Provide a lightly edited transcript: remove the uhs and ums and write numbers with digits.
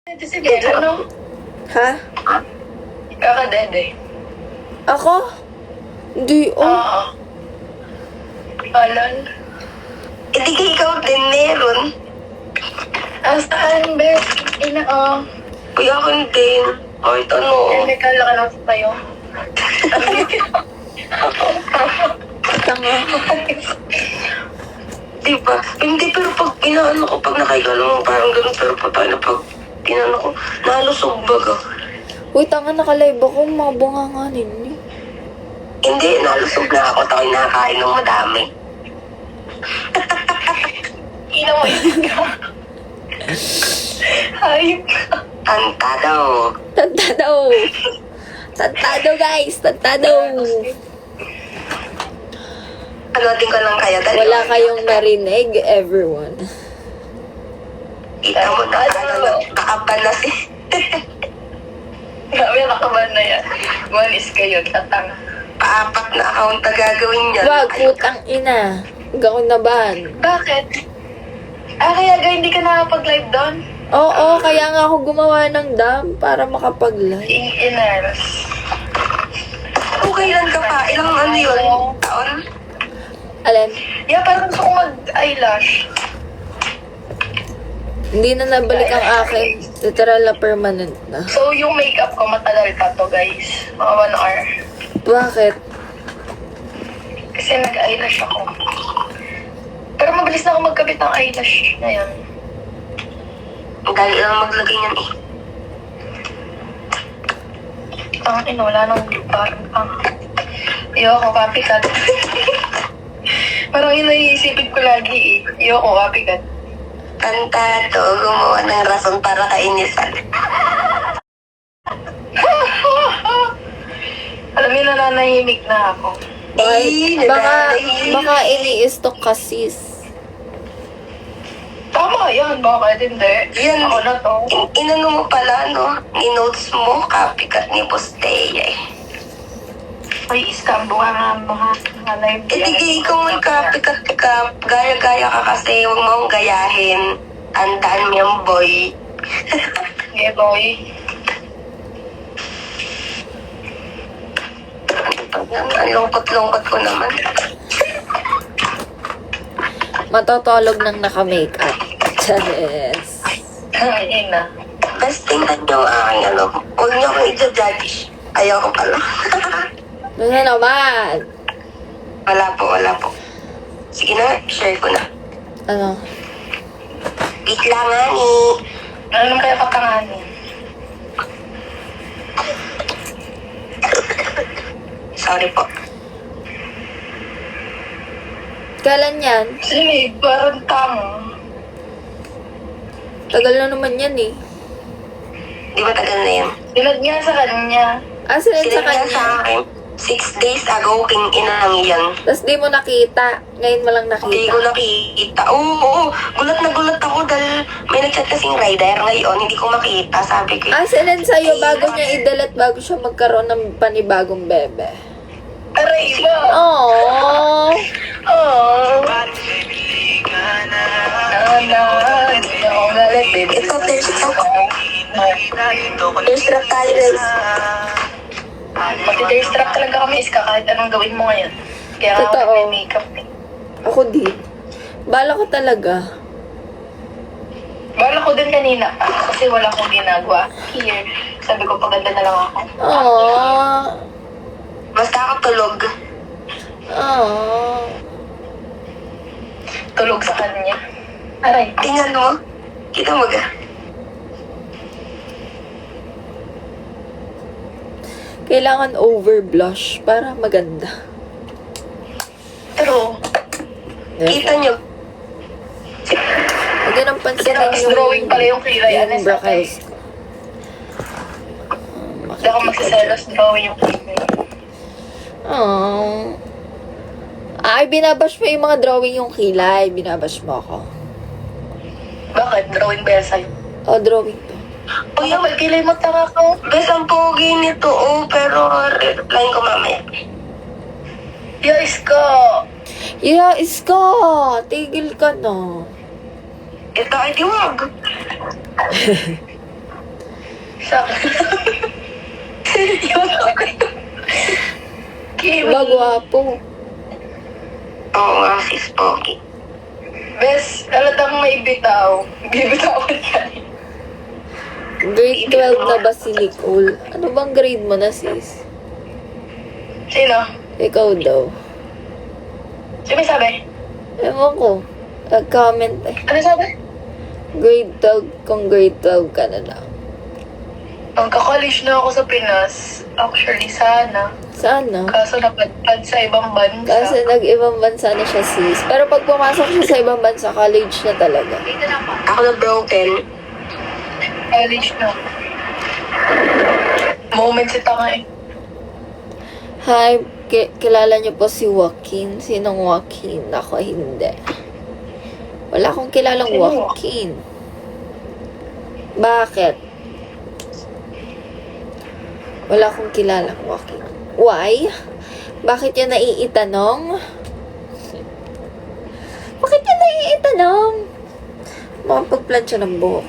Ito si Bella, no? Ha? Kakadede. Ako? Hindi, Oo. Alan. Hindi ka ikaw din meron. Saan, Beth? Kuya ko din. Kahit ano. May kala ka lang tayo. Tanga. Diba? Hindi, pero pag inaano ko, pag nakaigalong parang ganun, pero pa paano pag inaano ko, nalusog baga. Uy, tanga, nakalive ako. Mga bunganga ninyo. Hindi, nalusog na ako. Tako'y nakakain ng madami. Ina mo yun ka. Hayop ka. Tantado. Tantado. Tantado, guys. Tantado. Panoodin ko lang kayo. Dali. Wala kayong narinig, everyone. Kita mo na, nakaban na si... Grabe, nakaban na yan. Malis kayo, tatang. Paapat na account na gagawin niya. Wag, putang ina. Gawin na ban. Bakit? Kaya hindi ka nakapag-live doon? Oo, kaya nga ako gumawa ng dam para makapag-live. Iners. Okay lang ka pa. Ilang ano yun? Taon? Alin? Yeah, parang gusto ko mag-eyelash. Hindi na nabalik ang akin. Literal na permanent na. So, yung makeup ko matagal pa to, guys. Mga 1 hour. Bakit? Kasi nag-eyelash ako. Pero mabilis na ako magkabit ng eyelash ngayon. Ang dali lang maglagay niyan eh. Wala nang parang Ayoko, copycat. Parang yun naiisipin ko lagi eh. Ayoko, copycat. Tantado, gumawa ng rason para kainisan. Alam niyo, nananahimik na ako. Baka ini-stock ka, sis. Tama yan, bakit hindi? Yan. Ako na to. Inano mo pala, no? Ni-notes mo, copycat ni Posteya eh. Ay, iskambo ka nga mga live. Eh, di ikaw may copycat ka. Gaya-gaya ka kasi, huwag mo akong gayahin. Tandaan mo yung boy. Okay, boy. Ang lungkot-lungkot ko naman. Matotolog nang naka-makeup. Charis. Ayun na. Best tingnan niyo ang aking ano. Huwag niyo akong i-judge. Ayoko pala. Ano na naman? Wala po. Sige na, share ko na. Ano? Wait lang nga ni. Ano kaya kapanganin? Sorry po. Kailan yan? Sige, parang tama. Tagal na naman yan eh. Di ba tagal na yan? Sinad niya sa kanya. Sila sa Sinigyan kanya. sa akin. 6 days ago, king inang yan. Tapos di mo nakita. Ngayon mo lang Hindi nakita. ko nakita. Oo. Gulat na gulat ako dahil may nagchat kasing rider. Ngayon, hindi ko makita. Sabi ko, Sinend sa'yo bago niya i-delete bago siya magkaroon ng panibagong bebe. Aray mo! Aww. Oh. Hindi ako galit, baby. ito, there's trap tayo, guys. Pati-tearstrap talaga kami, Iska, kahit anong gawin mo ngayon. Kaya nga Totoo. ako may makeup eh. Ako di. Bala ko talaga. Bala ko din kanina kasi wala akong ginagawa. Here, sabi ko paganda na lang ako. Aww. Basta ako tulog. Aww. Tulog sa kanya. Aray. Tingnan mo. Kita mo ga? Kailangan over blush para maganda. Pero, Kita nyo. Huwag yun ang pansinin Tapos drawing pala yung kilay, yung Anes, brackets ko. hindi ako magsiselos drawing yung kilay. Aww. Ay, binabash mo yung mga drawing yung kilay. Binabash mo ako. Bakit? Drawing ba yan sa'yo? Drawing to. Uy, may kilay mo tanga ka. Bes, ang pogi nito, pero reply ko mamaya. Yes ka! Yeah, Iska! Tigil ka na. Ito ay diwag. sa akin. Yung Kim. Magwapo. Oo nga, sis Pogi. Bes, alatang may bitaw. Bibitaw ko yan. Grade 12 na ba si Nicole? Ano bang grade mo na, sis? Sino? Ikaw daw. Sino may sabi? Ewan ko. Nag-comment eh. Ano sabi? Grade 12, kung grade 12 ka na lang. Magka-college na ako sa Pinas. Actually, sana. Sana. Kaso napadpad sa ibang bansa. Kasi nag-ibang bansa na siya, sis. Pero pag pumasok siya sa ibang bansa, college na talaga. Ako na broken. College na. Moment si tanga eh. Hi, kilala niyo po si Joaquin. Sinong Joaquin? Ako hindi. Wala akong kilalang Sino? Joaquin. Bakit? Wala akong kilalang Joaquin. Why? Bakit yan naiitanong? Bakit yan naiitanong? Makapagplansya ng buhok.